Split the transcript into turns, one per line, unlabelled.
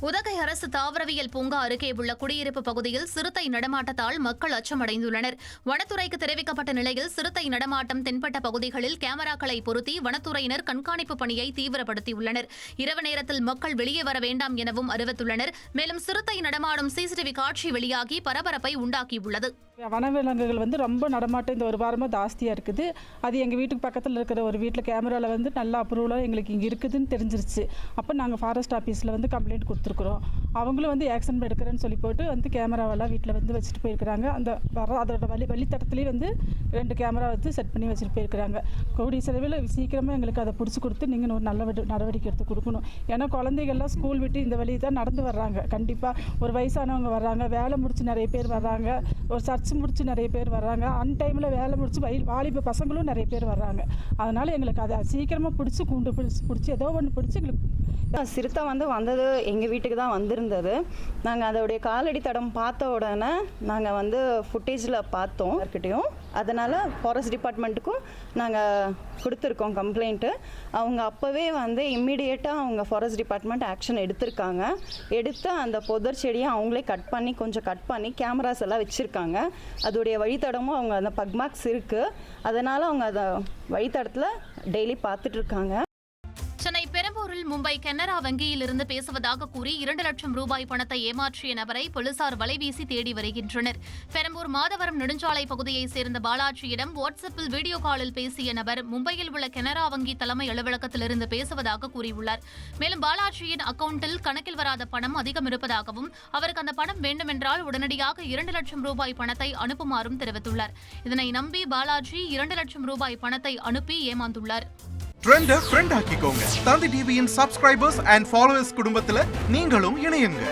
உதகை அரசு தாவரவியல் பூங்கா அருகே உள்ள குடியிருப்பு பகுதியில் சிறுத்தை நடமாட்டத்தால் மக்கள் அச்சமடைந்துள்ளனர். வனத்துறைக்கு தெரிவிக்கப்பட்ட நிலையில் சிறுத்தை நடமாட்டம் தென்பட்ட பகுதிகளில் கேமராக்களை பொருத்தி வனத்துறையினர் கண்காணிப்பு பணியை தீவிரப்படுத்தியுள்ளனர். இரவு நேரத்தில் மக்கள் வெளியே வர வேண்டாம் எனவும் அறிவித்துள்ளனர். மேலும் சிறுத்தை நடமாடும் சிசிடிவி காட்சி வெளியாகி பரபரப்பை உண்டாக்கியுள்ளது.
வனவிலங்குகள் ரொம்ப நடமாட்டம் இந்த ஒரு வாரமாக ஜாஸ்தியாக இருக்குது. அது எங்கள் வீட்டுக்கு பக்கத்தில் இருக்கிற ஒரு வீட்டில் கேமராவில் நல்ல அப்ரூவலாக எங்களுக்கு இங்கே இருக்குதுன்னு தெரிஞ்சிருச்சு. அப்போ நாங்கள் ஃபாரஸ்ட் ஆஃபீஸில் கம்ப்ளைண்ட் கொடுத்துருக்குறோம். அவங்களும் ஆக்ஷன் எடுக்கிறேன்னு சொல்லி போட்டு கேமராவெல்லாம் வீட்டில் வச்சுட்டு போயிருக்கிறாங்க. அந்த அதோட வழித்தடத்துலேயே 2 கேமரா செட் பண்ணி வச்சுட்டு போயிருக்கிறாங்க. கூடிய செலவில் சீக்கிரமாக எங்களுக்கு அதை பிடிச்சி கொடுத்து நீங்கள் ஒரு நல்ல நடவடிக்கை எடுத்து கொடுக்கணும். ஏன்னா குழந்தைகள்லாம் ஸ்கூல் விட்டு இந்த வழி தான் நடந்து வர்றாங்க. கண்டிப்பாக ஒரு வயசானவங்க வர்றாங்க, வேலை முடிச்சு நிறைய பேர் வர்றாங்க, ஒரு சர்ச் முடிச்சு நிறைய பேர் வர்றாங்க, அன் டைமில் வேலை முடிச்சு வாலிப பசங்களும் நிறைய பேர் வர்றாங்க. அதனால் எங்களுக்கு அதை சீக்கிரமாக பிடிச்சி கூண்டு பிடிச்சி ஏதோ ஒன்று பிடிச்சி எங்களுக்கு
சிறுத்தை வந்தது எங்கள் வீட்டுக்கு தான் வந்திருந்தது. நாங்கள் அதோடைய காலடி தடம் பார்த்த உடனே நாங்கள் ஃபுட்டேஜில் பார்த்தோம் யார்கிட்டையும். அதனால் ஃபாரஸ்ட் டிபார்ட்மெண்ட்டுக்கும் நாங்கள் கொடுத்துருக்கோம் கம்ப்ளைண்ட்டு. அவங்க அப்போவே இம்மிடியேட்டாக அவங்க ஃபாரஸ்ட் டிபார்ட்மெண்ட் ஆக்ஷன் எடுத்திருக்காங்க. எடுத்து அந்த புதர் செடியை அவங்களே கொஞ்சம் கட் பண்ணி கேமராஸ் எல்லாம் வச்சுருக்காங்க. அதோடைய வழித்தடமும் அவங்க அந்த பக்மார்க்ஸ் இருக்குது. அதனால் அவங்க அதை வழித்தடத்தில் டெய்லி பார்த்துட்ருக்காங்க.
சென்னை பெரம்பூரில் மும்பை கனரா வங்கியிலிருந்து பேசுவதாக கூறி 2 லட்சம் ரூபாய் பணத்தை ஏமாற்றிய நபரை போலீசார் வலைவீசி தேடி வருகின்றனர். பெரம்பூர் மாதவரம் நெடுஞ்சாலை பகுதியைச் சேர்ந்த பாலாஜியிடம் வாட்ஸ்அப்பில் வீடியோ காலில் பேசிய நபர் மும்பையில் உள்ள கனரா வங்கி தலைமை அலுவலகத்திலிருந்து பேசுவதாக கூறியுள்ளார். மேலும் பாலாஜியின் அக்கவுண்டில் கணக்கில் வராத பணம் அதிகம் இருப்பதாகவும் அவருக்கு அந்த பணம் வேண்டுமென்றால் உடனடியாக 2 லட்சம் ரூபாய் பணத்தை அனுப்புமாறும் தெரிவித்துள்ளார். இதனை நம்பி பாலாஜி 2 லட்சம் ரூபாய் பணத்தை அனுப்பி ஏமாந்துள்ளார்.
ட்ரெண்ட ஃப்ரெண்ட் ஆக்கிக்கோங்க. தந்தி டிவியின் சப்ஸ்கிரைபர்ஸ் அண்ட் ஃபாலோவர்ஸ் குடும்பத்துல நீங்களும் இணையுங்க.